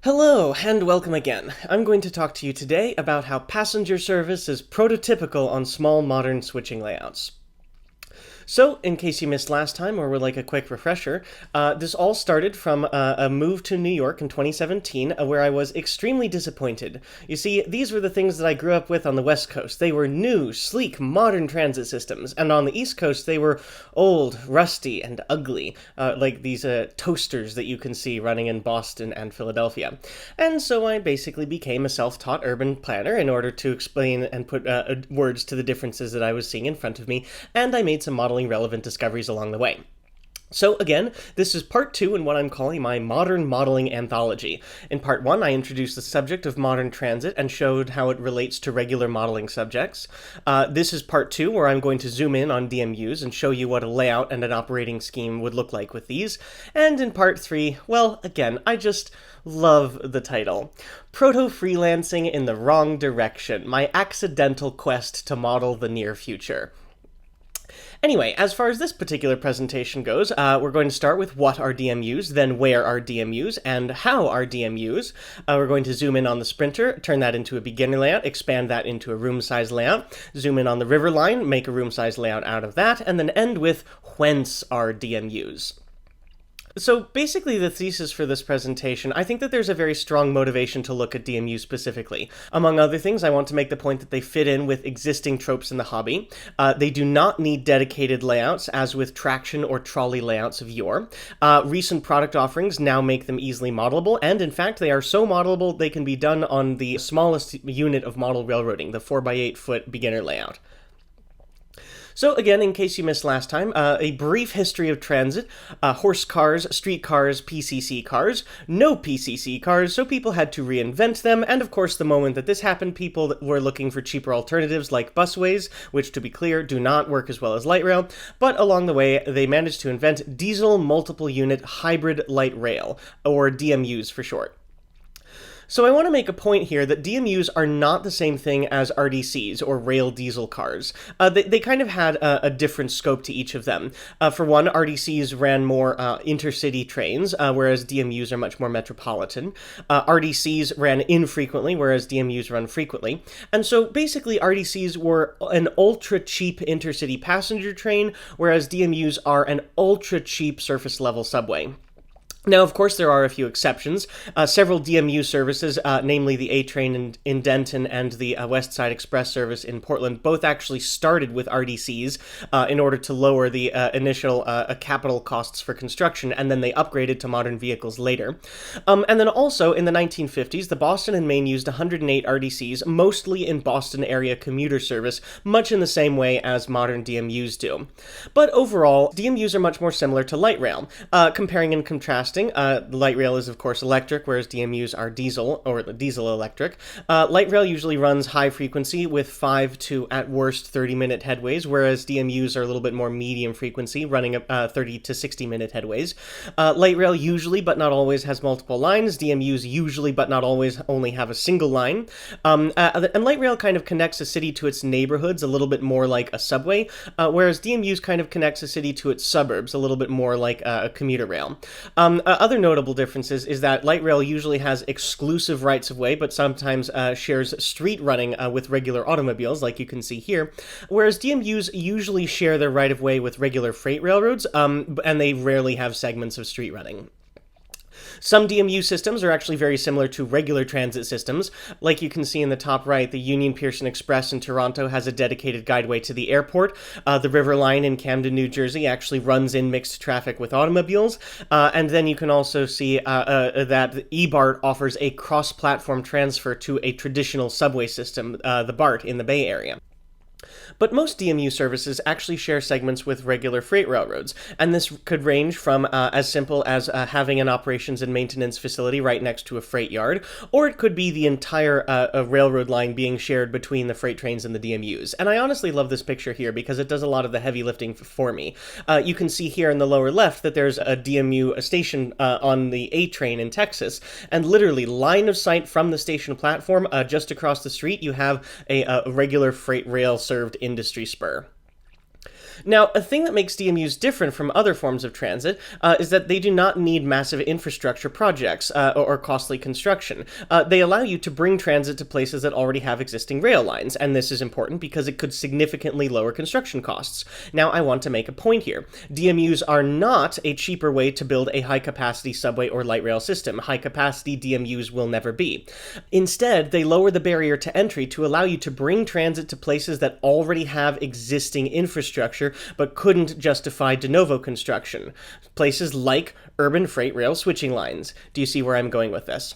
Hello, and welcome again. I'm going to talk to you today about how passenger service is prototypical on small modern switching layouts. So, in case you missed last time or would like a quick refresher, this all started from a move to New York in 2017, where I was extremely disappointed. You see, these were the things that I grew up with on the West Coast. They were new, sleek, modern transit systems, and on the East Coast they were old, rusty, and ugly, like these toasters that you can see running in Boston and Philadelphia. And so I basically became a self-taught urban planner in order to explain and put words to the differences that I was seeing in front of me, and I made some modeling relevant discoveries along the way. So again, this is part 2 in what I'm calling my modern modeling anthology. In part 1, I introduced the subject of modern transit and showed how it relates to regular modeling subjects. This is part 2, where I'm going to zoom in on DMUs and show you what a layout and an operating scheme would look like with these. And in part 3, well, again, I just love the title. Proto-freelancing in the wrong direction, my accidental quest to model the near future. Anyway, as far as this particular presentation goes, we're going to start with what are DMUs, then where are DMUs, and how are DMUs. We're going to zoom in on the Sprinter, turn that into a beginner layout, expand that into a room-size layout, zoom in on the River Line, make a room-size layout out of that, and then end with whence are DMUs. So basically the thesis for this presentation, I think that there's a very strong motivation to look at DMUs specifically. Among other things, I want to make the point that they fit in with existing tropes in the hobby. They do not need dedicated layouts, as with traction or trolley layouts of yore. Recent product offerings now make them easily modelable, and in fact they are so modelable they can be done on the smallest unit of model railroading, the 4x8 foot beginner layout. So again, in case you missed last time, a brief history of transit, horse cars, street cars, PCC cars, no PCC cars, so people had to reinvent them, and of course the moment that this happened, people were looking for cheaper alternatives like busways, which to be clear, do not work as well as light rail, but along the way they managed to invent diesel multiple unit hybrid light rail, or DMUs for short. So I want to make a point here that DMUs are not the same thing as RDCs, or rail diesel cars. They kind of had a different scope to each of them. For one, RDCs ran more intercity trains, whereas DMUs are much more metropolitan. RDCs ran infrequently, whereas DMUs run frequently. And so basically RDCs were an ultra-cheap intercity passenger train, whereas DMUs are an ultra-cheap surface-level subway. Now, of course, there are a few exceptions. Several DMU services, namely the A-Train in Denton and the West Side Express service in Portland, both actually started with RDCs in order to lower the initial capital costs for construction, and then they upgraded to modern vehicles later. And then also, in the 1950s, the Boston and Maine used 108 RDCs, mostly in Boston area commuter service, much in the same way as modern DMUs do. But overall, DMUs are much more similar to light rail. Comparing and contrasting, light rail is of course electric, whereas DMUs are diesel, or diesel electric. Light rail usually runs high frequency with 5 to at worst 30-minute headways, whereas DMUs are a little bit more medium frequency, running 30 to 60-minute headways. Light rail usually, but not always, has multiple lines. DMUs usually, but not always, only have a single line. And light rail kind of connects a city to its neighborhoods a little bit more like a subway, whereas DMUs kind of connects a city to its suburbs a little bit more like a commuter rail. Other notable differences is that light rail usually has exclusive rights-of-way, but sometimes shares street running with regular automobiles, like you can see here, whereas DMUs usually share their right-of-way with regular freight railroads, and they rarely have segments of street running. Some DMU systems are actually very similar to regular transit systems. Like you can see in the top right, the Union Pearson Express in Toronto has a dedicated guideway to the airport. The River Line in Camden, New Jersey actually runs in mixed traffic with automobiles. And then you can also see that eBART offers a cross-platform transfer to a traditional subway system, the BART in the Bay Area. But most DMU services actually share segments with regular freight railroads, and this could range from as simple as having an operations and maintenance facility right next to a freight yard, or it could be the entire railroad line being shared between the freight trains and the DMUs. And I honestly love this picture here because it does a lot of the heavy lifting for me. You can see here in the lower left that there's a DMU station on the A train in Texas, and literally line of sight from the station platform just across the street you have a regular freight rail served industry spur. Now, a thing that makes DMUs different from other forms of transit is that they do not need massive infrastructure projects or costly construction. They allow you to bring transit to places that already have existing rail lines, and this is important because it could significantly lower construction costs. Now, I want to make a point here. DMUs are not a cheaper way to build a high-capacity subway or light rail system. High-capacity DMUs will never be. Instead, they lower the barrier to entry to allow you to bring transit to places that already have existing infrastructure but couldn't justify de novo construction. Places like urban freight rail switching lines. Do you see where I'm going with this?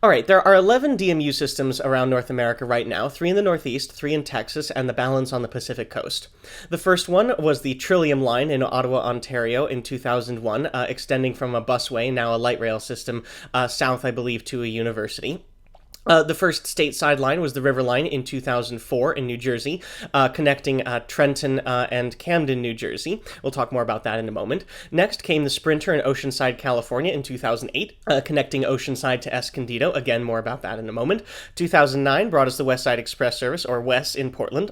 Alright, there are 11 DMU systems around North America right now, 3 in the Northeast, 3 in Texas, and the balance on the Pacific Coast. The first one was the Trillium Line in Ottawa, Ontario in 2001, extending from a busway, now a light rail system, south, I believe, to a university. The first stateside line was the River Line in 2004 in New Jersey, connecting Trenton and Camden, New Jersey. We'll talk more about that in a moment. Next came the Sprinter in Oceanside, California in 2008, connecting Oceanside to Escondido. Again, more about that in a moment. 2009 brought us the West Side Express Service, or WES, in Portland,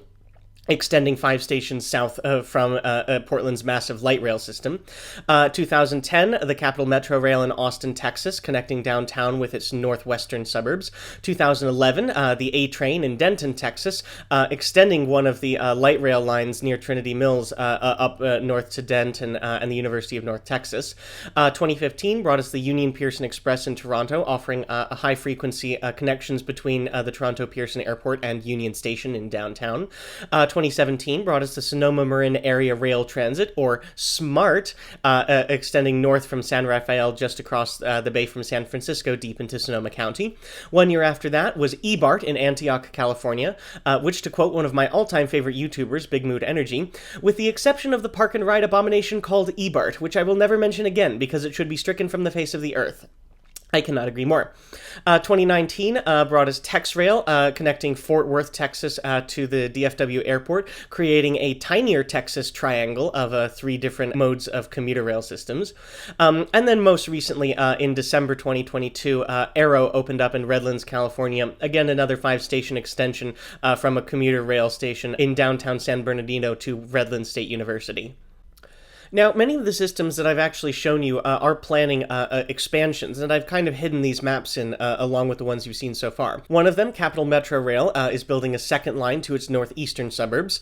extending 5 stations south from Portland's massive light rail system. 2010, the Capital Metro Rail in Austin, Texas, connecting downtown with its northwestern suburbs. 2011, the A train in Denton, Texas, extending one of the light rail lines near Trinity Mills up north to Denton and the University of North Texas. 2015 brought us the Union Pearson Express in Toronto, offering high-frequency connections between the Toronto Pearson Airport and Union Station in downtown. 2017 brought us the Sonoma-Marin Area Rail Transit, or SMART, extending north from San Rafael just across the bay from San Francisco deep into Sonoma County. 1 year after that was eBART in Antioch, California, which, to quote one of my all-time favorite YouTubers, Big Mood Energy, with the exception of the park and ride abomination called eBART, which I will never mention again because it should be stricken from the face of the earth. I cannot agree more. 2019 brought us TexRail, connecting Fort Worth, Texas to the DFW airport, creating a tinier Texas triangle of 3 different modes of commuter rail systems. And then most recently, in December 2022, Arrow opened up in Redlands, California. Again, another 5-station extension from a commuter rail station in downtown San Bernardino to Redlands State University. Now, many of the systems that I've actually shown you are planning expansions, and I've kind of hidden these maps in along with the ones you've seen so far. One of them, Capital Metro Rail, is building a second line to its northeastern suburbs.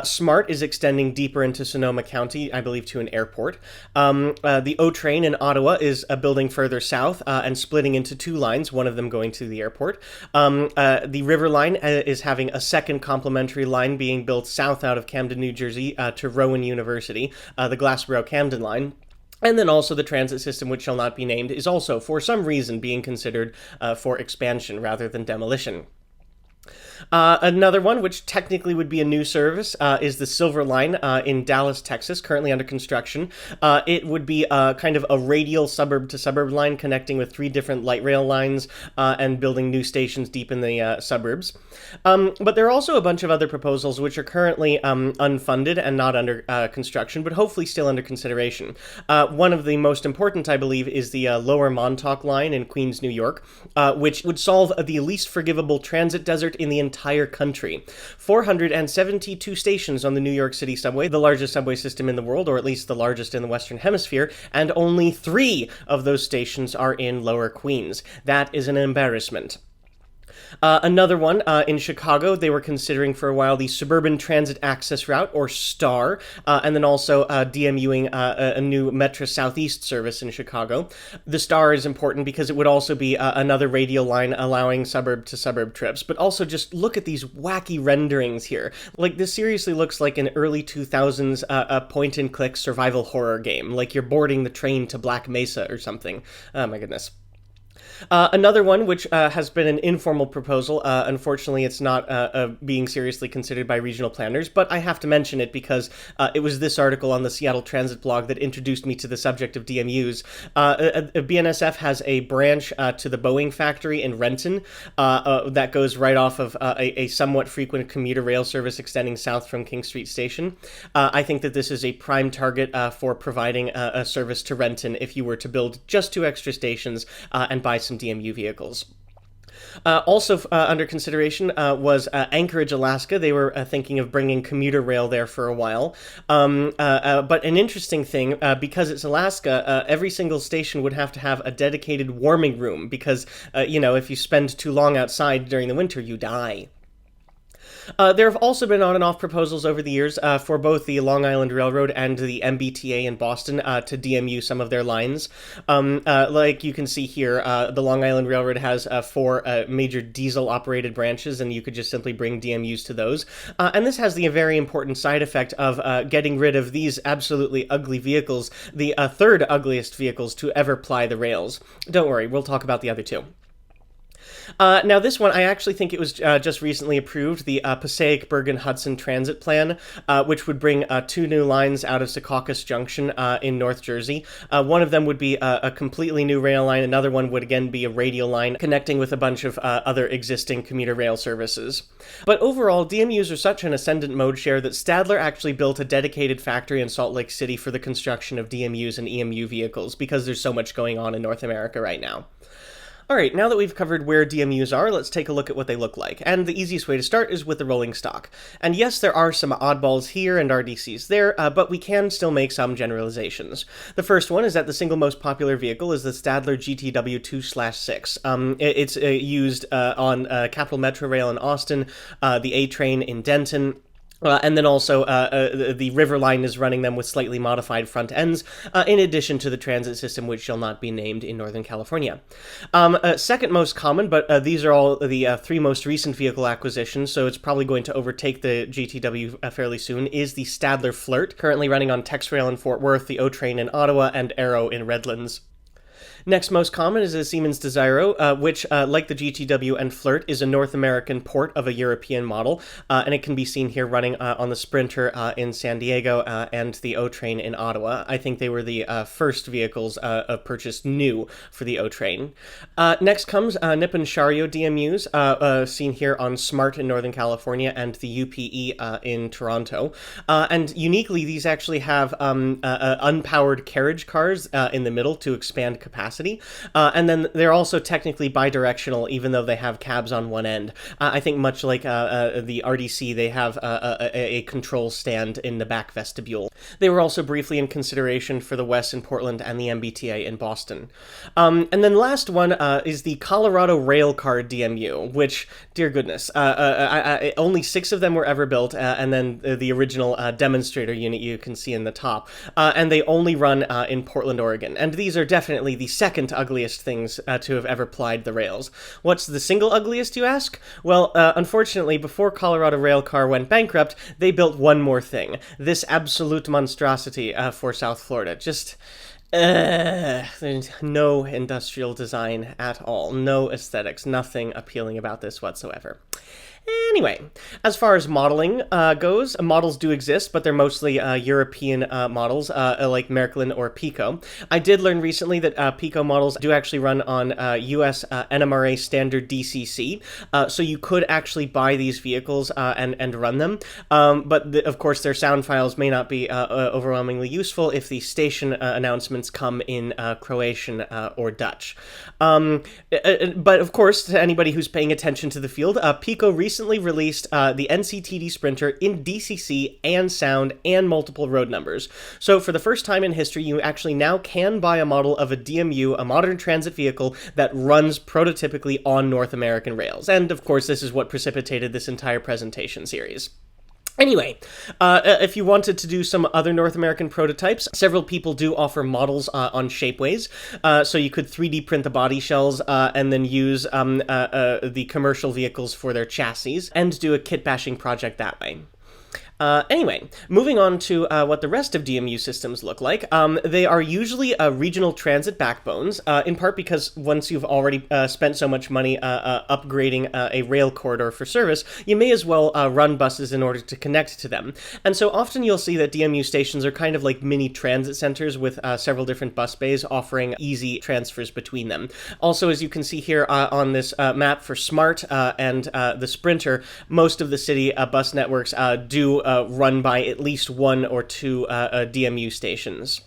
SMART is extending deeper into Sonoma County, I believe, to an airport. The O train in Ottawa is building further south and splitting into 2 lines, one of them going to the airport. The River Line is having a second complementary line being built south out of Camden, New Jersey to Rowan University. The Glassboro-Camden line. And then also the transit system, which shall not be named, is also, for some reason, being considered for expansion rather than demolition. Another one, which technically would be a new service, is the Silver Line in Dallas, Texas, currently under construction. It would be kind of a radial suburb-to-suburb line connecting with 3 different light rail lines and building new stations deep in the suburbs. But there are also a bunch of other proposals which are currently unfunded and not under construction, but hopefully still under consideration. One of the most important, I believe, is the Lower Montauk Line in Queens, New York, which would solve the least forgivable transit desert in the entire country. 472 stations on the New York City subway, the largest subway system in the world, or at least the largest in the Western Hemisphere, and only 3 of those stations are in Lower Queens. That is an embarrassment. Another one in Chicago, they were considering for a while the Suburban Transit Access Route, or STAR, and then also DMUing a new Metro Southeast service in Chicago. The STAR is important because it would also be another radial line allowing suburb-to-suburb trips, but also just look at these wacky renderings here. Like, this seriously looks like an early 2000s point-and-click survival horror game, like you're boarding the train to Black Mesa or something. Oh my goodness. Another one, which has been an informal proposal, unfortunately it's not being seriously considered by regional planners, but I have to mention it because it was this article on the Seattle Transit blog that introduced me to the subject of DMUs. BNSF has a branch to the Boeing factory in Renton that goes right off of a somewhat frequent commuter rail service extending south from King Street Station. I think that this is a prime target for providing a service to Renton if you were to build just 2 extra stations and buy some DMU vehicles. Also under consideration was Anchorage, Alaska. They were thinking of bringing commuter rail there for a while. But an interesting thing, because it's Alaska, every single station would have to have a dedicated warming room because, if you spend too long outside during the winter, you die. There have also been on and off proposals over the years for both the Long Island Railroad and the MBTA in Boston to DMU some of their lines. Like you can see here, the Long Island Railroad has 4 major diesel-operated branches, and you could just simply bring DMUs to those. And this has the very important side effect of getting rid of these absolutely ugly vehicles, the third ugliest vehicles to ever ply the rails. Don't worry, we'll talk about the other two. Now, this one, I actually think it was just recently approved, the Passaic-Bergen-Hudson Transit Plan, which would bring 2 new lines out of Secaucus Junction in North Jersey. One of them would be a completely new rail line. Another one would, again, be a radial line connecting with a bunch of other existing commuter rail services. But overall, DMUs are such an ascendant mode share that Stadler actually built a dedicated factory in Salt Lake City for the construction of DMUs and EMU vehicles because there's so much going on in North America right now. Alright, now that we've covered where DMUs are, let's take a look at what they look like. And the easiest way to start is with the rolling stock. And yes, there are some oddballs here and RDCs there, but we can still make some generalizations. The first one is that the single most popular vehicle is the Stadler GTW 2/6. It's used on Capital Metro Rail in Austin, the A-Train in Denton, and then also the River Line is running them with slightly modified front ends, in addition to the transit system, which shall not be named in Northern California. Second most common, but these are all the 3 most recent vehicle acquisitions, so it's probably going to overtake the GTW fairly soon, is the Stadler Flirt, currently running on Tex Rail in Fort Worth, the O-Train in Ottawa, and Arrow in Redlands. Next most common is a Siemens Desiro, which, like the GTW and Flirt, is a North American port of a European model, and it can be seen here running on the Sprinter in San Diego and the O-Train in Ottawa. I think they were the first vehicles purchased new for the O-Train. Next comes Nippon Sharyo DMUs, seen here on Smart in Northern California and the UPE in Toronto. And uniquely, these actually have unpowered carriage cars in the middle to expand capacity. And then they're also technically bidirectional, even though they have cabs on one end. I think much like the RDC, they have a control stand in the back vestibule. They were also briefly in consideration for the West in Portland and the MBTA in Boston. And then last one is the Colorado Rail Car DMU, which, dear goodness, only 6 of them were ever built, and then the original demonstrator unit you can see in the top. And they only run in Portland, Oregon. And these are definitely the second ugliest things to have ever plied the rails. What's the single ugliest, you ask? Well, unfortunately, before Colorado Railcar went bankrupt, they built one more thing. This absolute monstrosity for South Florida. Just... there's no industrial design at all. No aesthetics. Nothing appealing about this whatsoever. Anyway, as far as modeling goes, models do exist, but they're mostly European models, like Märklin or Pico. I did learn recently that Pico models do actually run on US NMRA standard DCC, so you could actually buy these vehicles and run them, but of course their sound files may not be overwhelmingly useful if the station announcements come in Croatian or Dutch. But of course, to anybody who's paying attention to the field, Pico recently released the NCTD Sprinter in DCC and sound and multiple road numbers. So for the first time in history, you actually now can buy a model of a DMU, a modern transit vehicle that runs prototypically on North American rails. And of course, this is what precipitated this entire presentation series. Anyway, if you wanted to do some other North American prototypes, several people do offer models on Shapeways, so you could 3D print the body shells and then use the commercial vehicles for their chassis and do a kit bashing project that way. Anyway, moving on to what the rest of DMU systems look like. They are usually regional transit backbones, in part because once you've already spent so much money upgrading a rail corridor for service, you may as well run buses in order to connect to them. And so often you'll see that DMU stations are kind of like mini transit centers with several different bus bays offering easy transfers between them. Also, as you can see here on this map for Smart and the Sprinter, most of the city bus networks do run by at least 1 or 2 DMU stations.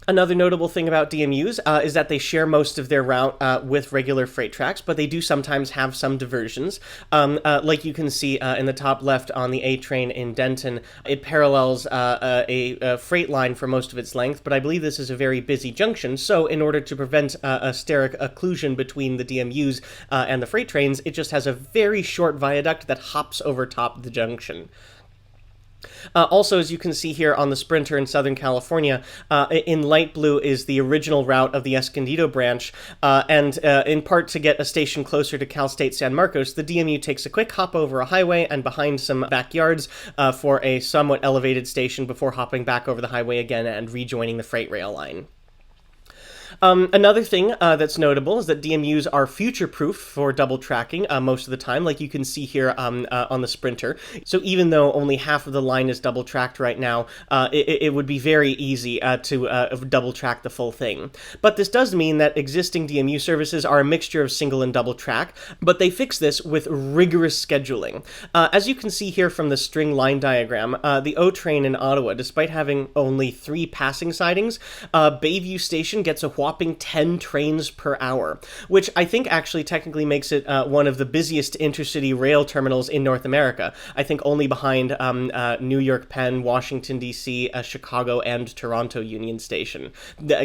Another notable thing about DMUs is that they share most of their route with regular freight tracks, but they do sometimes have some diversions. Like you can see in the top left on the A train in Denton, it parallels a freight line for most of its length, but I believe this is a very busy junction, so in order to prevent a steric occlusion between the DMUs and the freight trains, it just has a very short viaduct that hops over top of the junction. Also, as you can see here on the Sprinter in Southern California, in light blue is the original route of the Escondido branch, and in part to get a station closer to Cal State San Marcos, the DMU takes a quick hop over a highway and behind some backyards for a somewhat elevated station before hopping back over the highway again and rejoining the freight rail line. Another thing that's notable is that DMUs are future-proof for double tracking most of the time, like you can see here on the Sprinter. So even though only half of the line is double tracked right now, it would be very easy to double track the full thing. But this does mean that existing DMU services are a mixture of single and double track, but they fix this with rigorous scheduling. As you can see here from the string line diagram, the O train in Ottawa, despite having only 3 passing sidings, Bayview Station gets a whopping 10 trains per hour, which I think actually technically makes it one of the busiest intercity rail terminals in North America. I think only behind New York Penn, Washington, D.C., Chicago, and Toronto Union Station,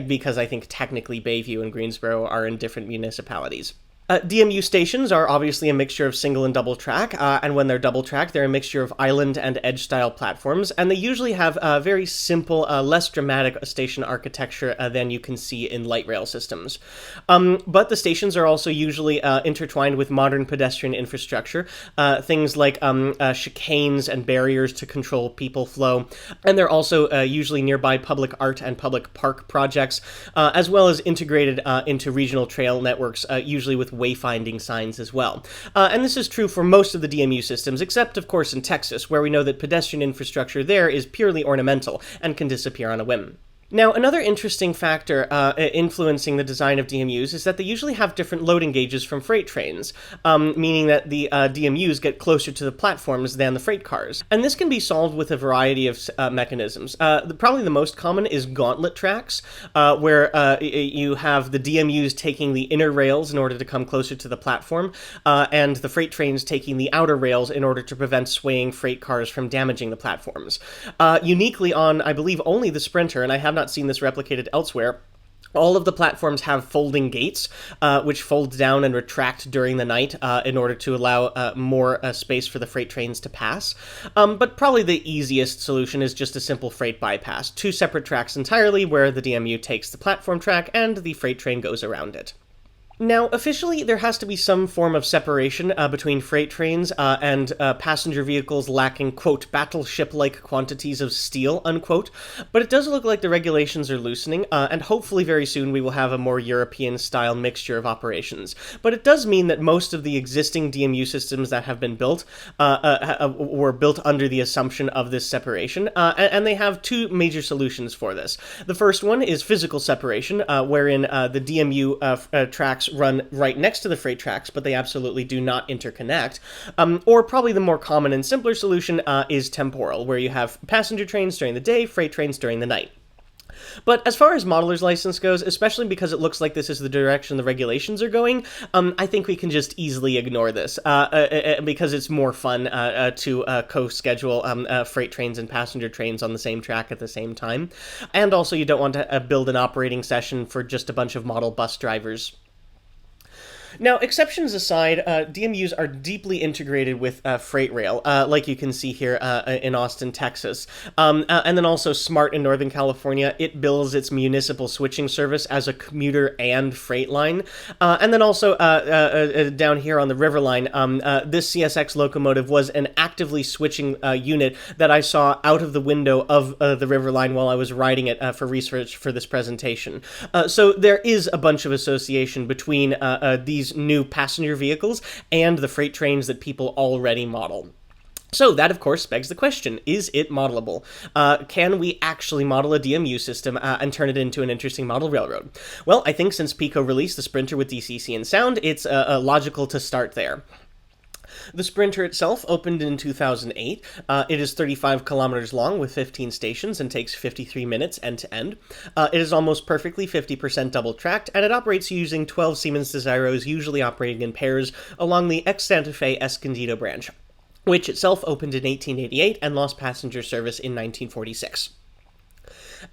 because I think technically Bayview and Greensboro are in different municipalities. DMU stations are obviously a mixture of single and double track, and when they're double track, they're a mixture of island and edge style platforms, and they usually have a very simple, less dramatic station architecture than you can see in light rail systems. But the stations are also usually intertwined with modern pedestrian infrastructure, things like chicanes and barriers to control people flow, and they're also usually nearby public art and public park projects, as well as integrated into regional trail networks, usually with wayfinding signs as well. And this is true for most of the DMU systems, except, of course, in Texas, where we know that pedestrian infrastructure there is purely ornamental and can disappear on a whim. Now, another interesting factor influencing the design of DMUs is that they usually have different loading gauges from freight trains, meaning that the DMUs get closer to the platforms than the freight cars. And this can be solved with a variety of mechanisms. Probably the most common is gauntlet tracks, where you have the DMUs taking the inner rails in order to come closer to the platform, and the freight trains taking the outer rails in order to prevent swaying freight cars from damaging the platforms. Uniquely on, I believe, only the Sprinter, and I have not seen this replicated elsewhere, all of the platforms have folding gates, which fold down and retract during the night in order to allow more space for the freight trains to pass. But probably the easiest solution is just a simple freight bypass. 2 separate tracks entirely, where the DMU takes the platform track and the freight train goes around it. Now, officially, there has to be some form of separation between freight trains and passenger vehicles lacking, quote, battleship-like quantities of steel, unquote, but it does look like the regulations are loosening, and hopefully very soon we will have a more European-style mixture of operations. But it does mean that most of the existing DMU systems that have been built were built under the assumption of this separation, and they have 2 major solutions for this. The first one is physical separation, wherein the DMU tracks run right next to the freight tracks, but they absolutely do not interconnect. Or probably the more common and simpler solution is temporal, where you have passenger trains during the day, freight trains during the night. But as far as modeler's license goes, especially because it looks like this is the direction the regulations are going, I think we can just easily ignore this, because it's more fun to co-schedule freight trains and passenger trains on the same track at the same time. And also you don't want to build an operating session for just a bunch of model bus drivers. Now, exceptions aside, DMUs are deeply integrated with freight rail, like you can see here in Austin, Texas. And then also SMART in Northern California, it bills its municipal switching service as a commuter and freight line. And then also down here on the River Line, this CSX locomotive was an actively switching unit that I saw out of the window of the River Line while I was riding it for research for this presentation. So there is a bunch of association between these new passenger vehicles and the freight trains that people already model. So that, of course, begs the question, is it modelable? Can we actually model a DMU system and turn it into an interesting model railroad? Well, I think since Pico released the Sprinter with DCC and Sound, it's logical to start there. The Sprinter itself opened in 2008. It is 35 kilometers long with 15 stations and takes 53 minutes end to end. It is almost perfectly 50% double tracked, and it operates using 12 Siemens Desiros, usually operating in pairs, along the ex-Santa Fe Escondido branch, which itself opened in 1888 and lost passenger service in 1946.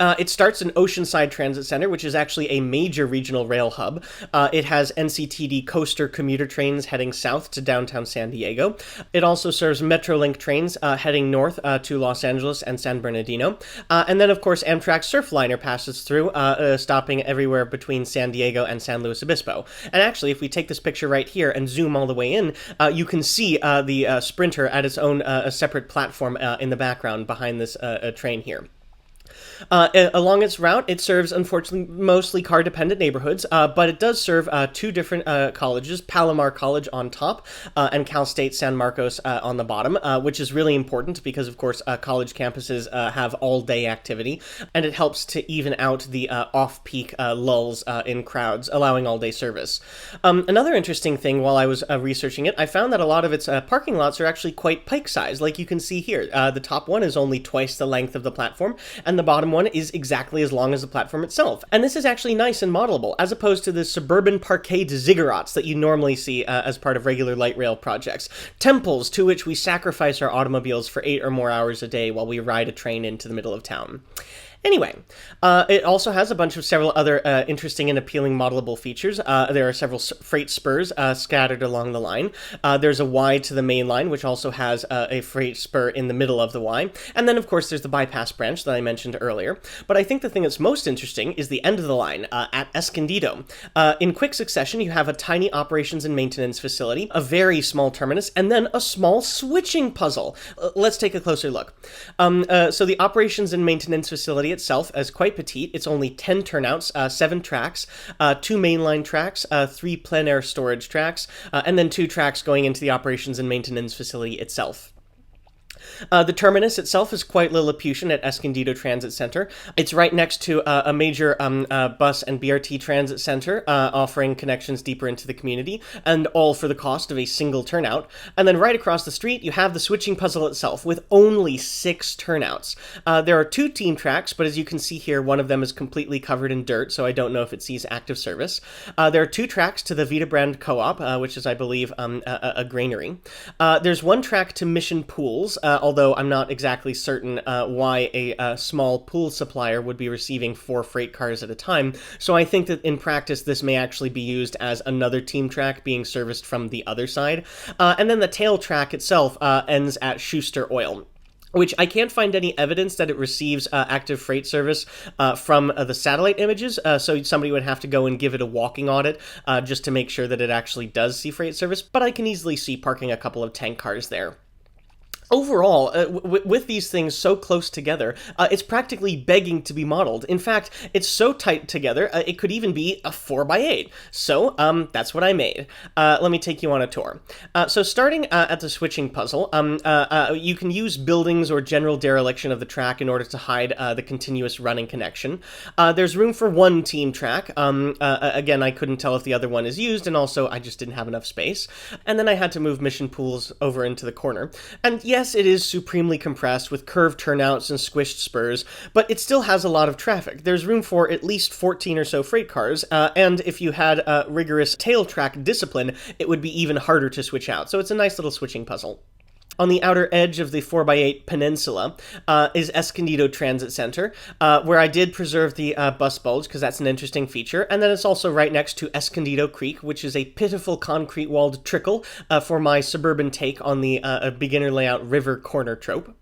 It starts in Oceanside Transit Center, which is actually a major regional rail hub. It has NCTD coaster commuter trains heading south to downtown San Diego. It also serves Metrolink trains heading north to Los Angeles and San Bernardino. And then, of course, Amtrak's Surfliner passes through, stopping everywhere between San Diego and San Luis Obispo. And actually, if we take this picture right here and zoom all the way in, you can see the Sprinter at its own separate platform in the background behind this train here. Along its route, it serves, unfortunately, mostly car-dependent neighborhoods, but it does serve two different colleges, Palomar College on top and Cal State San Marcos on the bottom, which is really important because, of course, college campuses have all-day activity, and it helps to even out the off-peak lulls in crowds, allowing all-day service. Another interesting thing while I was researching it, I found that a lot of its parking lots are actually quite pike-sized, like you can see here. The top one is only twice the length of the platform, and the bottom one is exactly as long as the platform itself. And this is actually nice and modelable, as opposed to the suburban parkade ziggurats that you normally see as part of regular light rail projects. Temples to which we sacrifice our automobiles for 8 or more hours a day while we ride a train into the middle of town. Anyway, it also has a bunch of several other interesting and appealing modelable features. There are several freight spurs scattered along the line. There's a Y to the main line, which also has a freight spur in the middle of the Y. And then, of course, there's the bypass branch that I mentioned earlier. But I think the thing that's most interesting is the end of the line at Escondido. In quick succession, you have a tiny operations and maintenance facility, a very small terminus, and then a small switching puzzle. Let's take a closer look. So the operations and maintenance facility itself is quite petite. It's only 10 turnouts, 7 tracks, 2 mainline tracks, 3 plein air storage tracks, and then 2 tracks going into the operations and maintenance facility itself. The terminus itself is quite Lilliputian at Escondido Transit Center. It's right next to a major bus and BRT transit center, offering connections deeper into the community, and all for the cost of a single turnout. And then right across the street, you have the switching puzzle itself, with only 6 turnouts. There are 2 team tracks, but as you can see here, one of them is completely covered in dirt, so I don't know if it sees active service. There are 2 tracks to the Vita Brand Co-op, which is, I believe, a granary. There's 1 track to Mission Pools, although I'm not exactly certain why a small pool supplier would be receiving 4 freight cars at a time, so I think that in practice this may actually be used as another team track being serviced from the other side. And then the tail track itself ends at Schuster Oil, which I can't find any evidence that it receives active freight service from the satellite images, so somebody would have to go and give it a walking audit just to make sure that it actually does see freight service, but I can easily see parking a couple of tank cars there. Overall, with these things so close together, it's practically begging to be modeled. In fact, it's so tight together, it could even be a 4x8. So, that's what I made. Let me take you on a tour. So starting at the switching puzzle, you can use buildings or general dereliction of the track in order to hide the continuous running connection. There's room for 1 team track. Again, I couldn't tell if the other one is used, and also I just didn't have enough space. And then I had to move Mission Pools over into the corner. And yes, it is supremely compressed with curved turnouts and squished spurs, but it still has a lot of traffic. There's room for at least 14 or so freight cars, and if you had rigorous tail track discipline, it would be even harder to switch out. So it's a nice little switching puzzle. On the outer edge of the 4x8 peninsula is Escondido Transit Center, where I did preserve the bus bulge, because that's an interesting feature, and then it's also right next to Escondido Creek, which is a pitiful concrete-walled trickle for my suburban take on the beginner layout river corner trope.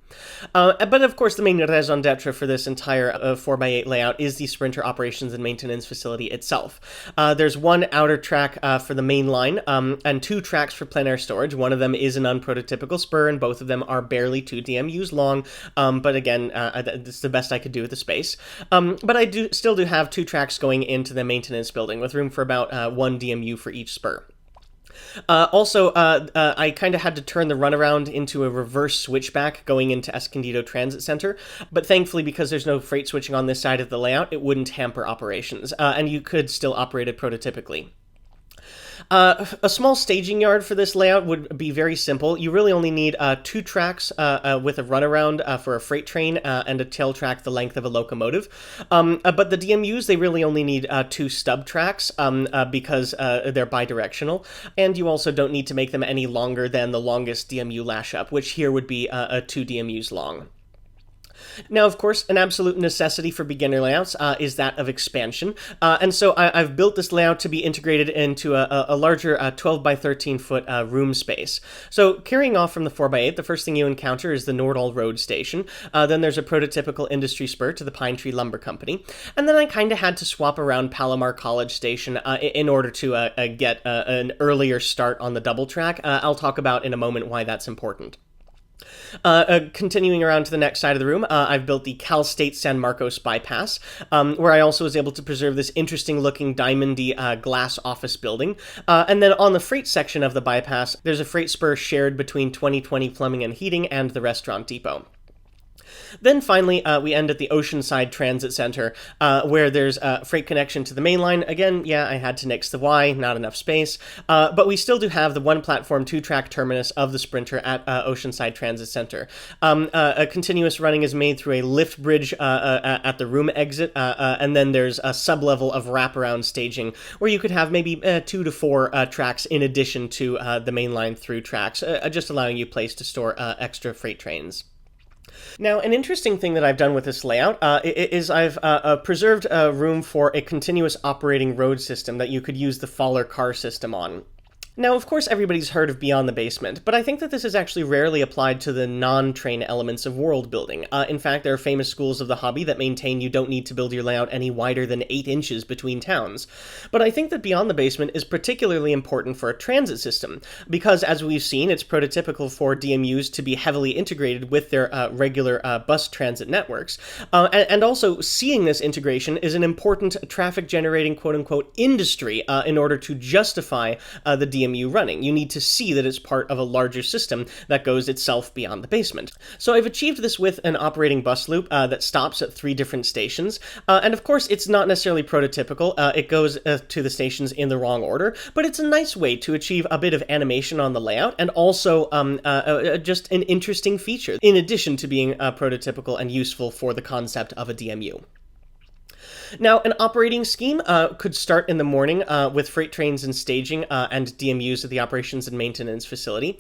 But of course, the main raison d'etre for this entire 4x8 layout is the Sprinter operations and maintenance facility itself. There's 1 outer track for the main line, and 2 tracks for plein air storage. One of them is an unprototypical spur, and both of them are barely 2 DMUs long, but again, this is the best I could do with the space. But I still do have 2 tracks going into the maintenance building, with room for about 1 DMU for each spur. Also, I kind of had to turn the runaround into a reverse switchback going into Escondido Transit Center, but thankfully, because there's no freight switching on this side of the layout, it wouldn't hamper operations, and you could still operate it prototypically. A small staging yard for this layout would be very simple. You really only need 2 tracks with a runaround for a freight train and a tail track the length of a locomotive. But the DMUs, they really only need 2 stub tracks because they're bidirectional. And you also don't need to make them any longer than the longest DMU lash-up, which here would be 2 DMUs long. Now, of course, an absolute necessity for beginner layouts is that of expansion. And so I've built this layout to be integrated into a larger 12 by 13 foot room space. So carrying off from the 4 by 8, the first thing you encounter is the Nordall Road Station. Then there's a prototypical industry spur to the Pine Tree Lumber Company. And then I kind of had to swap around Palomar College Station in order to get an earlier start on the double track. I'll talk about in a moment why that's important. Continuing around to the next side of the room, I've built the Cal State San Marcos bypass, where I also was able to preserve this interesting looking diamondy glass office building. And then on the freight section of the bypass, there's a freight spur shared between 2020 Plumbing and Heating and the Restaurant Depot. Then finally, we end at the Oceanside Transit Center, where there's a freight connection to the main line. Again, yeah, I had to nix the Y, not enough space, but we still do have the 1-platform, 2-track terminus of the Sprinter at Oceanside Transit Center. A continuous running is made through a lift bridge at the room exit, and then there's a sub-level of wraparound staging, where you could have maybe 2 to 4 tracks in addition to the mainline through tracks, just allowing you place to store extra freight trains. Now, an interesting thing that I've done with this layout is I've preserved room for a continuous operating road system that you could use the Faller car system on. Now, of course, everybody's heard of Beyond the Basement, but I think that this is actually rarely applied to the non-train elements of world building. In fact, there are famous schools of the hobby that maintain you don't need to build your layout any wider than 8 inches between towns. But I think that Beyond the Basement is particularly important for a transit system, because as we've seen, it's prototypical for DMUs to be heavily integrated with their regular bus transit networks. And also, seeing this integration is an important traffic-generating quote-unquote industry in order to justify the DMU running. You need to see that it's part of a larger system that goes itself beyond the basement. So I've achieved this with an operating bus loop that stops at 3 different stations. And of course, it's not necessarily prototypical. It goes to the stations in the wrong order, but it's a nice way to achieve a bit of animation on the layout and also just an interesting feature, in addition to being prototypical and useful for the concept of a DMU. Now, an operating scheme could start in the morning with freight trains and staging and DMUs at the operations and maintenance facility.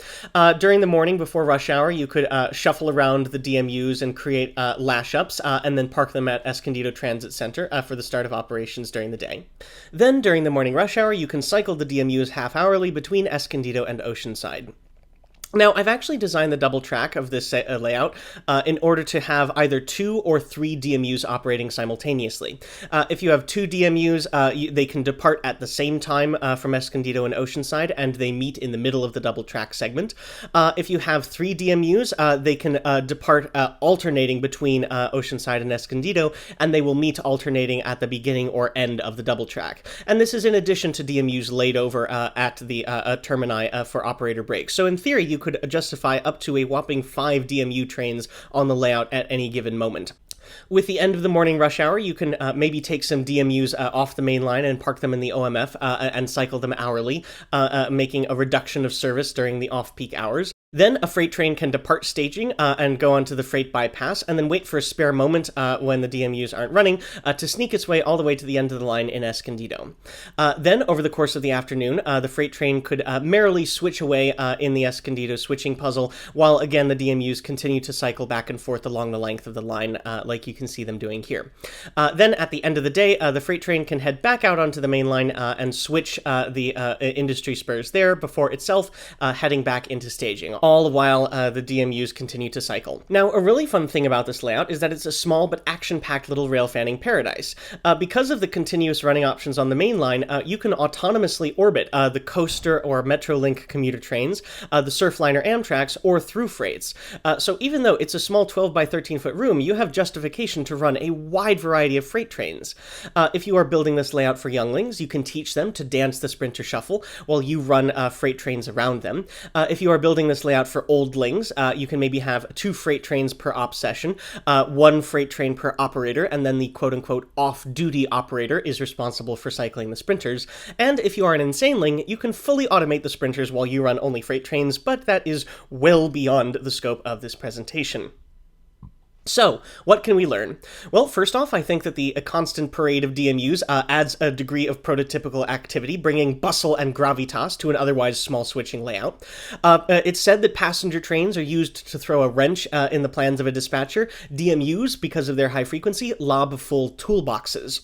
During the morning before rush hour, you could shuffle around the DMUs and create lash-ups and then park them at Escondido Transit Center for the start of operations during the day. Then, during the morning rush hour, you can cycle the DMUs half-hourly between Escondido and Oceanside. Now, I've actually designed the double track of this layout in order to have either 2 or 3 DMUs operating simultaneously. If you have 2 DMUs, they can depart at the same time from Escondido and Oceanside, and they meet in the middle of the double track segment. If you have 3 DMUs, they can depart alternating between Oceanside and Escondido, and they will meet alternating at the beginning or end of the double track. And this is in addition to DMUs laid over at the termini for operator breaks. So in theory, you could justify up to a whopping 5 DMU trains on the layout at any given moment. With the end of the morning rush hour, you can maybe take some DMUs off the main line and park them in the OMF and cycle them hourly, making a reduction of service during the off-peak hours. Then a freight train can depart staging and go onto the freight bypass, and then wait for a spare moment when the DMUs aren't running to sneak its way all the way to the end of the line in Escondido. Then, over the course of the afternoon, the freight train could merrily switch away in the Escondido switching puzzle, while again the DMUs continue to cycle back and forth along the length of the line, like you can see them doing here. Then, at the end of the day, the freight train can head back out onto the main line and switch the industry spurs there before itself heading back into staging, all while the DMUs continue to cycle. Now, a really fun thing about this layout is that it's a small but action-packed little rail fanning paradise. Because of the continuous running options on the main line, you can autonomously orbit the Coaster or Metrolink commuter trains, the Surfliner Amtraks, or through freights. So even though it's a small 12 by 13 foot room, you have justification to run a wide variety of freight trains. If you are building this layout for younglings, you can teach them to dance the Sprinter Shuffle while you run freight trains around them. If you are building this layout layout for oldlings, you can maybe have 2 freight trains per op session, 1 freight train per operator, and then the quote-unquote off-duty operator is responsible for cycling the sprinters. And if you are an insaneling, you can fully automate the sprinters while you run only freight trains, but that is well beyond the scope of this presentation. So, what can we learn? Well, first off, I think that the constant parade of DMUs adds a degree of prototypical activity, bringing bustle and gravitas to an otherwise small switching layout. It's said that passenger trains are used to throw a wrench in the plans of a dispatcher. DMUs, because of their high frequency, lob full toolboxes.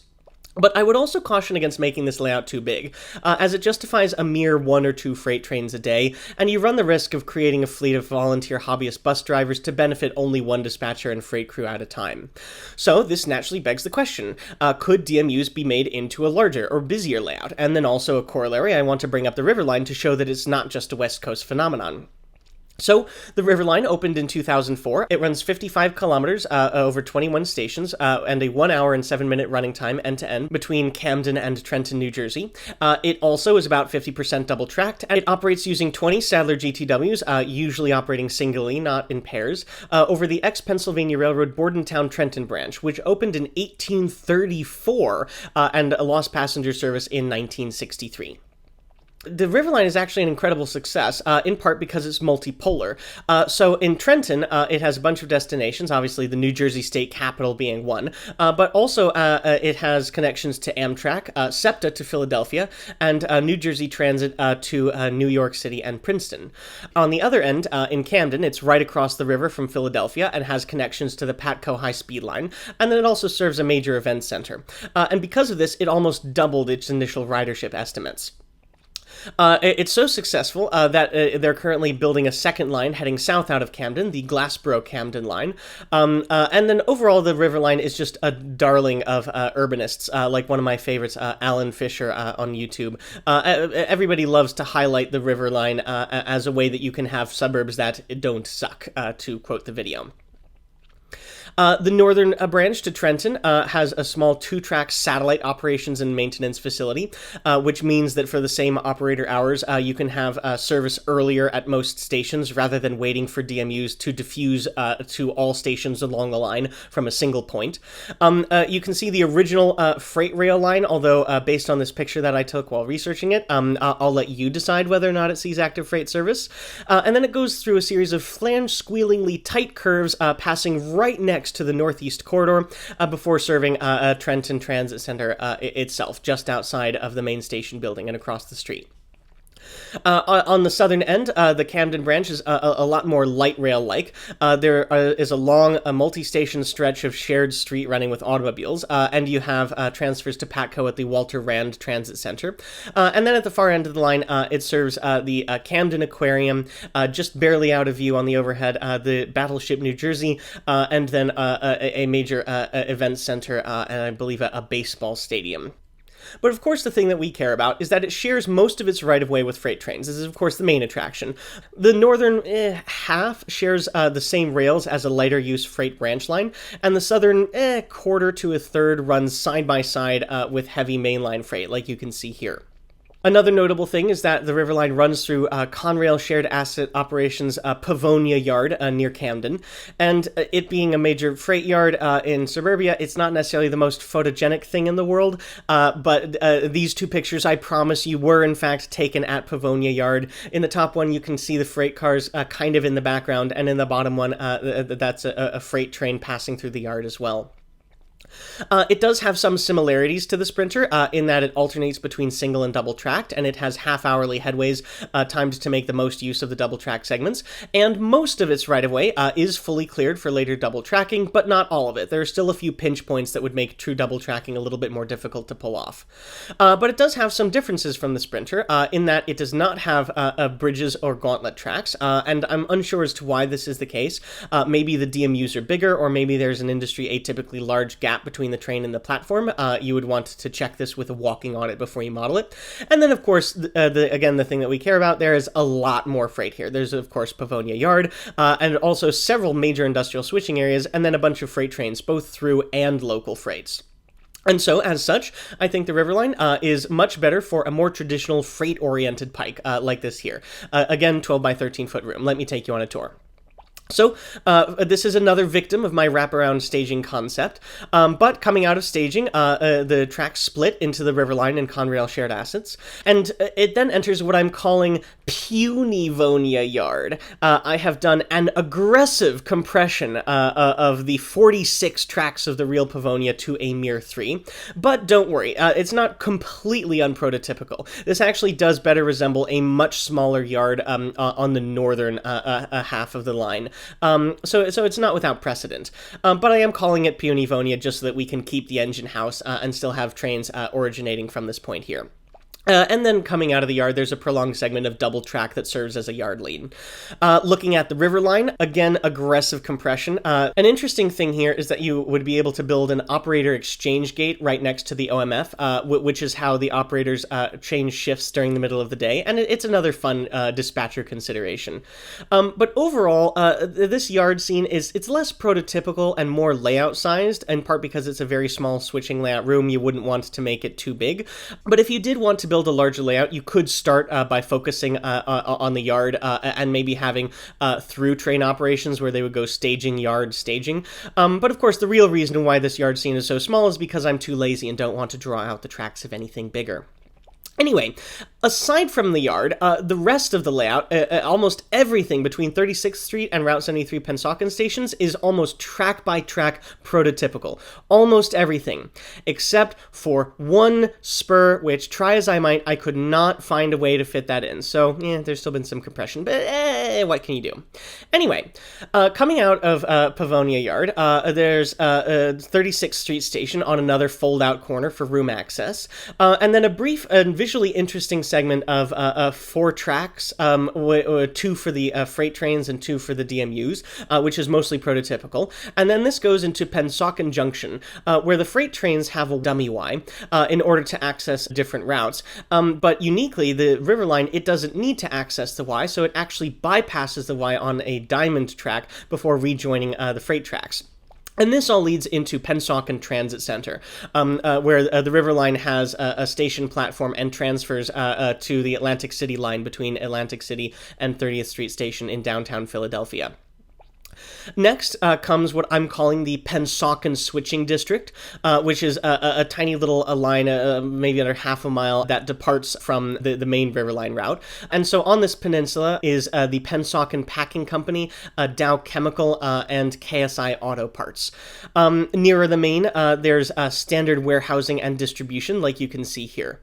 But I would also caution against making this layout too big, as it justifies a mere 1 or 2 freight trains a day, and you run the risk of creating a fleet of volunteer hobbyist bus drivers to benefit only one dispatcher and freight crew at a time. So this naturally begs the question, could DMUs be made into a larger or busier layout? And then also a corollary, I want to bring up the River Line to show that it's not just a West Coast phenomenon. So, the River Line opened in 2004. It runs 55 kilometers over 21 stations and a 1 hour and 7 minute running time end-to-end between Camden and Trenton, New Jersey. It also is about 50% double-tracked, and it operates using 20 Sadler GTWs, usually operating singly, not in pairs, over the ex-Pennsylvania Railroad Bordentown-Trenton branch, which opened in 1834 and lost passenger service in 1963. The River Line is actually an incredible success, in part because it's multipolar. So in Trenton, it has a bunch of destinations, obviously the New Jersey state capital being one, but also it has connections to Amtrak, SEPTA to Philadelphia, and New Jersey Transit to New York City and Princeton. On the other end, in Camden, it's right across the river from Philadelphia and has connections to the Patco high-speed line, and then it also serves a major event center. And because of this, it almost doubled its initial ridership estimates. It's so successful that they're currently building a second line heading south out of Camden, the Glassboro-Camden line. And then overall, the River Line is just a darling of urbanists, like one of my favorites, Alan Fisher on YouTube. Everybody loves to highlight the River Line as a way that you can have suburbs that don't suck, to quote the video. The northern branch to Trenton has a small 2-track satellite operations and maintenance facility, which means that for the same operator hours, you can have service earlier at most stations rather than waiting for DMUs to diffuse to all stations along the line from a single point. You can see the original freight rail line, although based on this picture that I took while researching it, I'll let you decide whether or not it sees active freight service. And then it goes through a series of flange-squealingly tight curves passing right next to the Northeast Corridor before serving Trenton Transit Center itself, just outside of the main station building and across the street. On the southern end, the Camden branch is a lot more light rail-like. There is a long multi-station stretch of shared street running with automobiles, and you have transfers to Patco at the Walter Rand Transit Center. And then at the far end of the line, it serves the Camden Aquarium, just barely out of view on the overhead, the Battleship New Jersey, and then a major event center, and I believe a baseball stadium. But of course the thing that we care about is that it shares most of its right-of-way with freight trains. This is of course the main attraction. The northern half shares the same rails as a lighter-use freight branch line, and the southern quarter to a third runs side-by-side with heavy mainline freight, like you can see here. Another notable thing is that the River Line runs through Conrail Shared Asset Operations Pavonia Yard near Camden, and it being a major freight yard in suburbia, it's not necessarily the most photogenic thing in the world, but these two pictures, I promise you, were in fact taken at Pavonia Yard. In the top one, you can see the freight cars kind of in the background, and in the bottom one, that's a freight train passing through the yard as well. It does have some similarities to the Sprinter in that it alternates between single and double tracked, and it has half-hourly headways timed to make the most use of the double track segments, and most of its right-of-way is fully cleared for later double tracking, but not all of it. There are still a few pinch points that would make true double tracking a little bit more difficult to pull off. But it does have some differences from the Sprinter in that it does not have bridges or gauntlet tracks, and I'm unsure as to why this is the case. Maybe the DMUs are bigger, or maybe there's an industry atypically large gap between the train and the platform. You would want to check this with a walking on it before you model it. And then, of course, again, the thing that we care about, there is a lot more freight here. There's, of course, Pavonia Yard, and also several major industrial switching areas, and then a bunch of freight trains, both through and local freights. And so, as such, I think the Riverline is much better for a more traditional freight-oriented pike like this here. Again, 12 by 13 foot room. Let me take you on a tour. So, this is another victim of my wraparound staging concept, but coming out of staging, the track split into the Riverline and Conrail shared assets, and it then enters what I'm calling Punivonia Yard. I have done an aggressive compression of the 46 tracks of the real Pavonia to a mere 3, but don't worry, it's not completely unprototypical. This actually does better resemble a much smaller yard on the northern half of the line. So it's not without precedent, but I am calling it Punivonia just so that we can keep the engine house and still have trains originating from this point here. And then coming out of the yard, there's a prolonged segment of double track that serves as a yard lead. Looking at the Riverline, again, aggressive compression. An interesting thing here is that you would be able to build an operator exchange gate right next to the OMF, which is how the operators change shifts during the middle of the day, and it's another fun dispatcher consideration. But overall, this yard scene it's less prototypical and more layout sized, in part because it's a very small switching layout room. You wouldn't want to make it too big. But if you did want to build a larger layout, you could start by focusing on the yard and maybe having through train operations where they would go staging, yard, staging. But of course, the real reason why this yard scene is so small is because I'm too lazy and don't want to draw out the tracks of anything bigger. Anyway, aside from the yard, the rest of the layout, almost everything between 36th Street and Route 73 Pennsauken stations is almost track-by-track prototypical. Almost everything. Except for one spur, which, try as I might, I could not find a way to fit that in. So, yeah, there's still been some compression, but what can you do? Anyway, coming out of Pavonia Yard, there's 36th Street station on another fold-out corner for room access, and then a brief and visually interesting segment of 4 tracks, 2 for the freight trains and 2 for the DMUs, which is mostly prototypical. And then this goes into Pennsauken Junction, where the freight trains have a dummy Y in order to access different routes. But uniquely, the Riverline, it doesn't need to access the Y, so it actually bypasses the Y on a diamond track before rejoining the freight tracks. And this all leads into Pennsauken Transit Center, where the Riverline has a station platform and transfers to the Atlantic City line between Atlantic City and 30th Street Station in downtown Philadelphia. Next comes what I'm calling the Pennsauken Switching District, which is a tiny little line, maybe under half a mile, that departs from the main Riverline route. And so on this peninsula is the Pennsauken Packing Company, Dow Chemical, and KSI Auto Parts. Nearer the main, there's standard warehousing and distribution, like you can see here.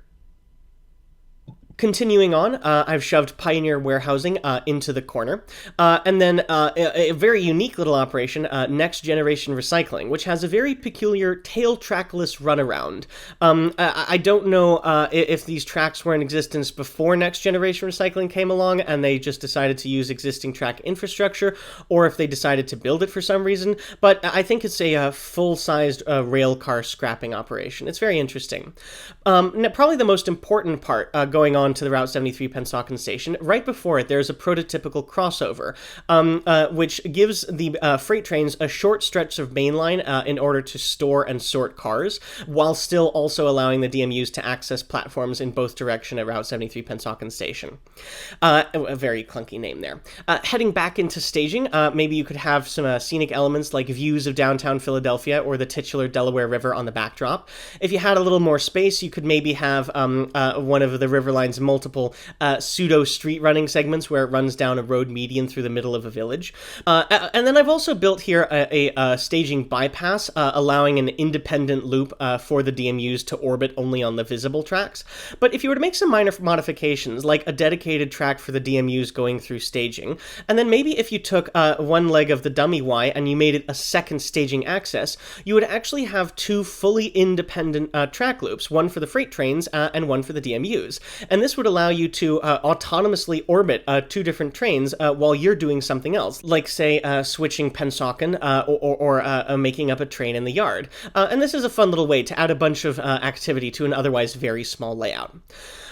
Continuing on, I've shoved Pioneer Warehousing into the corner, and then a very unique little operation, Next Generation Recycling, which has a very peculiar tail trackless runaround. I don't know if these tracks were in existence before Next Generation Recycling came along and they just decided to use existing track infrastructure, or if they decided to build it for some reason, but I think it's a full-sized rail car scrapping operation. It's very interesting. Probably the most important part going on to the Route 73 Pennsauken station, right before it there's a prototypical crossover, which gives the freight trains a short stretch of mainline in order to store and sort cars, while still also allowing the DMUs to access platforms in both direction at Route 73 Pennsauken station. A very clunky name there. Heading back into staging, maybe you could have some scenic elements like views of downtown Philadelphia or the titular Delaware River on the backdrop. If you had a little more space, you could maybe have one of the Riverline's multiple pseudo street running segments where it runs down a road median through the middle of a village. And then I've also built here a staging bypass, allowing an independent loop for the DMUs to orbit only on the visible tracks. But if you were to make some minor modifications, like a dedicated track for the DMUs going through staging, and then maybe if you took one leg of the dummy Y and you made it a second staging access, you would actually have two fully independent track loops, one for the freight trains and one for the DMUs. And this would allow you to autonomously orbit two different trains while you're doing something else, like, say, switching Pennsauken or making up a train in the yard. And this is a fun little way to add a bunch of activity to an otherwise very small layout.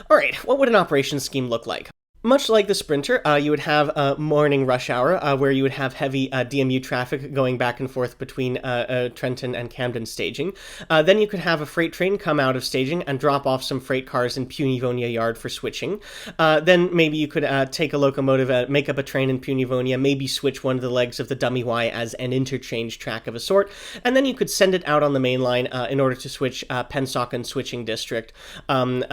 All right, what would an operations scheme look like? Much like the Sprinter, you would have a morning rush hour where you would have heavy DMU traffic going back and forth between Trenton and Camden staging. Then you could have a freight train come out of staging and drop off some freight cars in Punivonia Yard for switching. Then maybe you could take a locomotive, make up a train in Punivonia, maybe switch one of the legs of the dummy Y as an interchange track of a sort, and then you could send it out on the main line in order to switch Pennsauken switching district in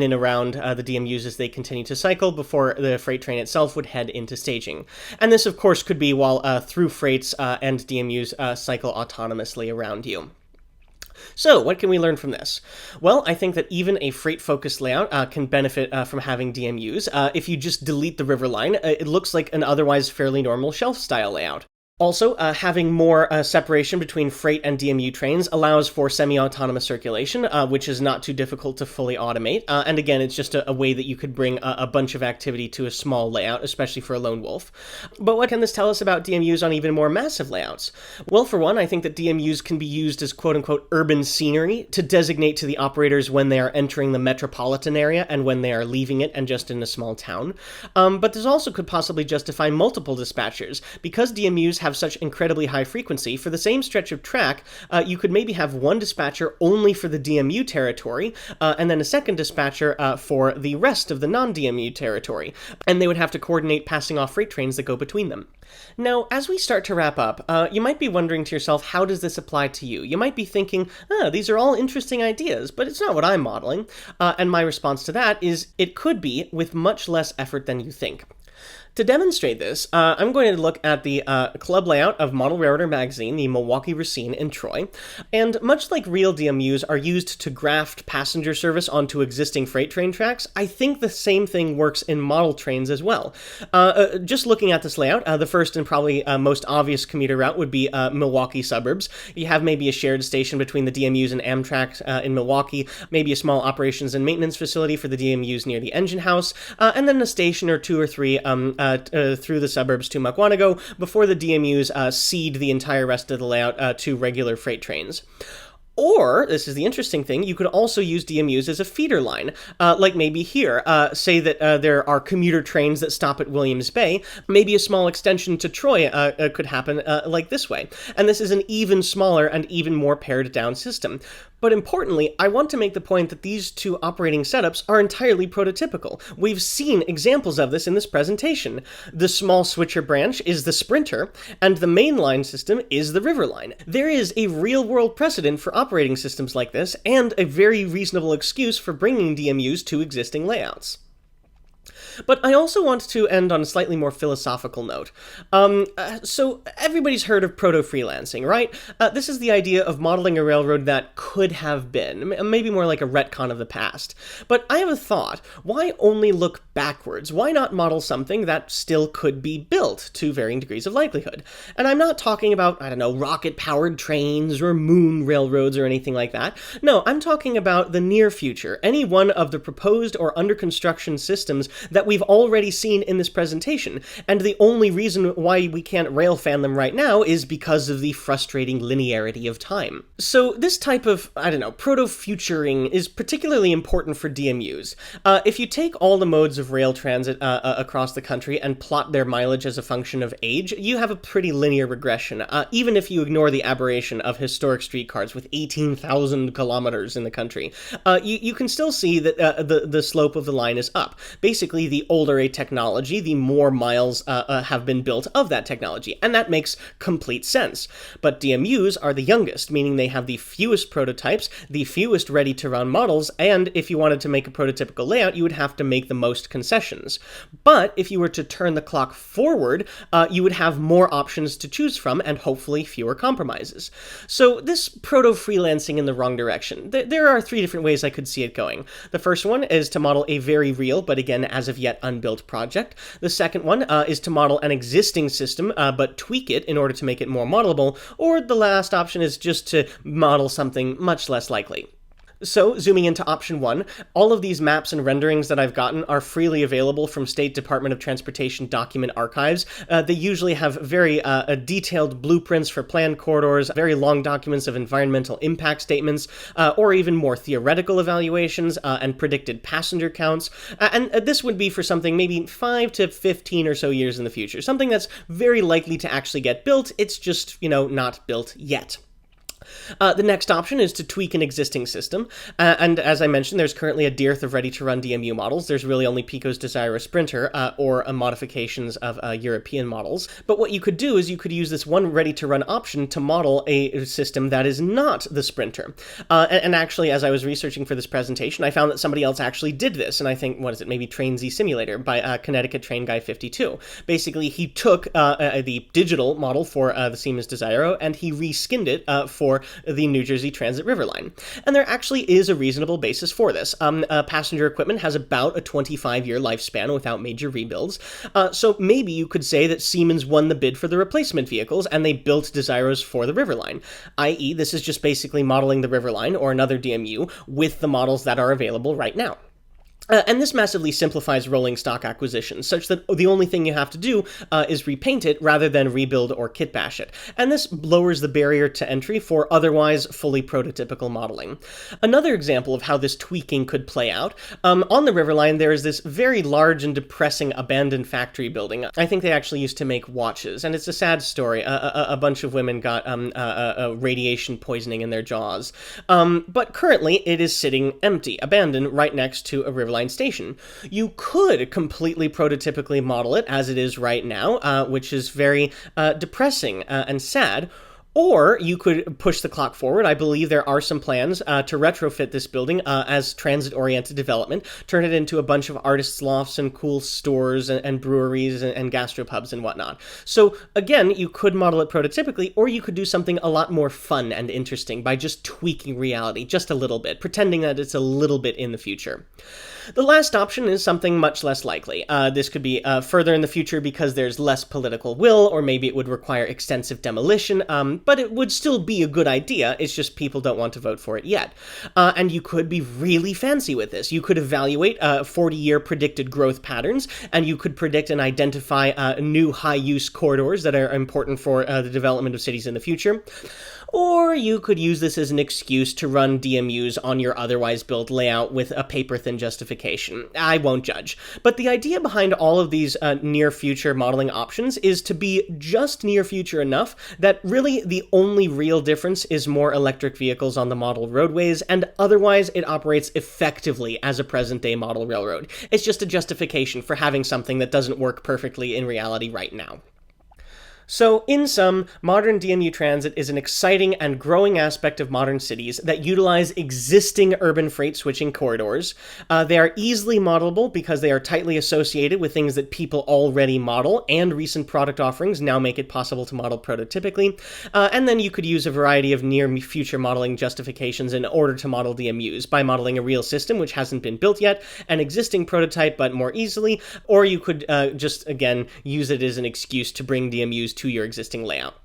and around the DMUs as they continue to cycle before the freight train itself would head into staging. And this, of course, could be while through freights and DMUs cycle autonomously around you. So, what can we learn from this? Well, I think that even a freight-focused layout can benefit from having DMUs. If you just delete the river line, it looks like an otherwise fairly normal shelf-style layout. Also, having more separation between freight and DMU trains allows for semi-autonomous circulation, which is not too difficult to fully automate. And again, it's just a way that you could bring a bunch of activity to a small layout, especially for a lone wolf. But what can this tell us about DMUs on even more massive layouts? Well, for one, I think that DMUs can be used as quote-unquote urban scenery to designate to the operators when they are entering the metropolitan area and when they are leaving it and just in a small town. But this also could possibly justify multiple dispatchers. Because DMUs have such incredibly high frequency, for the same stretch of track, you could maybe have one dispatcher only for the DMU territory, and then a second dispatcher for the rest of the non-DMU territory, and they would have to coordinate passing off freight trains that go between them. Now, as we start to wrap up, you might be wondering to yourself, how does this apply to you? You might be thinking, these are all interesting ideas, but it's not what I'm modeling. And my response to that is, it could be with much less effort than you think. To demonstrate this, I'm going to look at the club layout of Model Railroader magazine, the Milwaukee Racine in Troy, and much like real DMUs are used to graft passenger service onto existing freight train tracks, I think the same thing works in model trains as well. Just looking at this layout, the first and probably most obvious commuter route would be Milwaukee suburbs. You have maybe a shared station between the DMUs and Amtrak in Milwaukee, maybe a small operations and maintenance facility for the DMUs near the engine house, and then a station or two or three through the suburbs to Mukwonago before the DMUs cede the entire rest of the layout to regular freight trains. Or, this is the interesting thing, you could also use DMUs as a feeder line, like maybe here. Say that there are commuter trains that stop at Williams Bay. Maybe a small extension to Troy could happen like this way. And this is an even smaller and even more pared down system. But importantly, I want to make the point that these two operating setups are entirely prototypical. We've seen examples of this in this presentation. The small switcher branch is the Sprinter, and the mainline system is the River Line. There is a real-world precedent for operating systems like this, and a very reasonable excuse for bringing DMUs to existing layouts. But I also want to end on a slightly more philosophical note. So everybody's heard of proto-freelancing, right? This is the idea of modeling a railroad that could have been, maybe more like a retcon of the past. But I have a thought. Why only look backwards? Why not model something that still could be built to varying degrees of likelihood? And I'm not talking about, I don't know, rocket-powered trains or moon railroads or anything like that. No, I'm talking about the near future, any one of the proposed or under construction systems that we've already seen in this presentation, and the only reason why we can't railfan them right now is because of the frustrating linearity of time. So this type of, I don't know, proto-futuring is particularly important for DMUs. If you take all the modes of rail transit across the country and plot their mileage as a function of age, you have a pretty linear regression, even if you ignore the aberration of historic streetcars with 18,000 kilometers in the country. You can still see that the slope of the line is up. Basically, the older a technology, the more miles have been built of that technology, and that makes complete sense. But DMUs are the youngest, meaning they have the fewest prototypes, the fewest ready-to-run models, and if you wanted to make a prototypical layout, you would have to make the most concessions. But if you were to turn the clock forward, you would have more options to choose from, and hopefully fewer compromises. So this proto-freelancing in the wrong direction. There are three different ways I could see it going. The first one is to model a very real, but again, as of yet unbuilt project. The second one is to model an existing system, but tweak it in order to make it more modelable. Or the last option is just to model something much less likely. So, zooming into option 1, all of these maps and renderings that I've gotten are freely available from State Department of Transportation document archives. They usually have very detailed blueprints for planned corridors, very long documents of environmental impact statements, or even more theoretical evaluations and predicted passenger counts. And this would be for something maybe 5 to 15 or so years in the future, something that's very likely to actually get built. It's just, not built yet. The next option is to tweak an existing system, and as I mentioned, there's currently a dearth of ready-to-run DMU models. There's really only Pico's Desiro Sprinter or modifications of European models. But what you could do is you could use this one ready-to-run option to model a system that is not the Sprinter. And actually, as I was researching for this presentation, I found that somebody else actually did this, and I think, maybe Train Z Simulator by Connecticut Train Guy 52. Basically, he took the digital model for the Siemens Desiro, and he reskinned it for the New Jersey Transit River Line. And there actually is a reasonable basis for this. Passenger equipment has about a 25-year lifespan without major rebuilds, so maybe you could say that Siemens won the bid for the replacement vehicles and they built Desiros for the River Line, i.e. this is just basically modeling the River Line or another DMU with the models that are available right now. And this massively simplifies rolling stock acquisitions, such that the only thing you have to do is repaint it rather than rebuild or kit bash it. And this lowers the barrier to entry for otherwise fully prototypical modeling. Another example of how this tweaking could play out, on the River Line there is this very large and depressing abandoned factory building. I think they actually used to make watches, and it's a sad story. A bunch of women got radiation poisoning in their jaws. But currently it is sitting empty, abandoned, right next to a River Line station. You could completely prototypically model it as it is right now, which is very depressing and sad. Or you could push the clock forward. I believe there are some plans to retrofit this building as transit-oriented development, turn it into a bunch of artists' lofts and cool stores and breweries and gastropubs and whatnot. So again, you could model it prototypically, or you could do something a lot more fun and interesting by just tweaking reality just a little bit, pretending that it's a little bit in the future. The last option is something much less likely. This could be further in the future because there's less political will, or maybe it would require extensive demolition, but it would still be a good idea. It's just people don't want to vote for it yet. And you could be really fancy with this. You could evaluate 40-year predicted growth patterns, and you could predict and identify new high-use corridors that are important for the development of cities in the future. Or you could use this as an excuse to run DMUs on your otherwise built layout with a paper-thin justification. I won't judge. But the idea behind all of these near-future modeling options is to be just near-future enough that really the only real difference is more electric vehicles on the model roadways, and otherwise it operates effectively as a present-day model railroad. It's just a justification for having something that doesn't work perfectly in reality right now. So, in sum, modern DMU transit is an exciting and growing aspect of modern cities that utilize existing urban freight switching corridors. They are easily modelable because they are tightly associated with things that people already model, and recent product offerings now make it possible to model prototypically. And then you could use a variety of near-future modeling justifications in order to model DMUs by modeling a real system which hasn't been built yet, an existing prototype but more easily, or you could just, again, use it as an excuse to bring DMUs to your existing layout.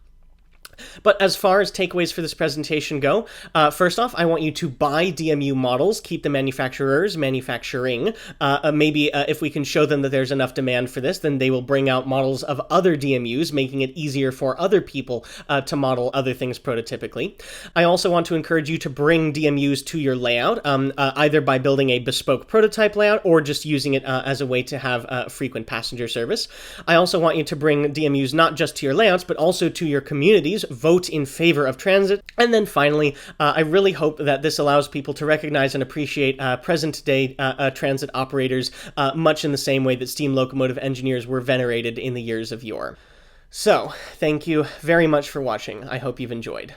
But as far as takeaways for this presentation go, first off, I want you to buy DMU models, keep the manufacturers manufacturing. Maybe if we can show them that there's enough demand for this, then they will bring out models of other DMUs, making it easier for other people to model other things prototypically. I also want to encourage you to bring DMUs to your layout, either by building a bespoke prototype layout or just using it as a way to have frequent passenger service. I also want you to bring DMUs not just to your layouts, but also to your communities. Vote in favor of transit. And then finally, I really hope that this allows people to recognize and appreciate present-day transit operators much in the same way that steam locomotive engineers were venerated in the years of yore. So, thank you very much for watching. I hope you've enjoyed.